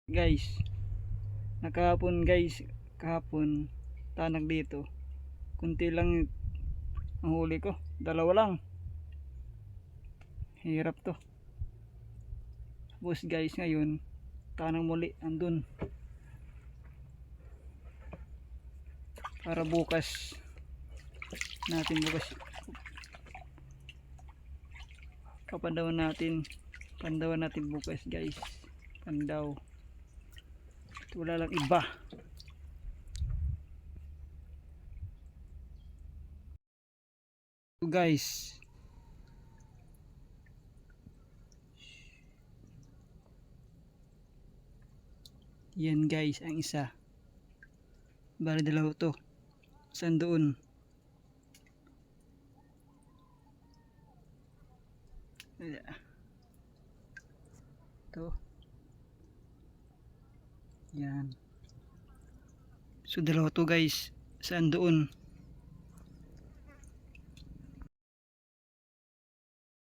Guys, nakahapon guys, kahapon tanag dito. Kunti lang ang huli ko, dalawa lang. Hirap to. Tapos guys, ngayon tanang muli andun. Para bukas pandawan natin bukas guys. Pandaw. Wala lang iba. So guys, yan guys ang isa. Bali dalawa to. Saan doon? To. Yan. So dalawa to guys. Saan doon?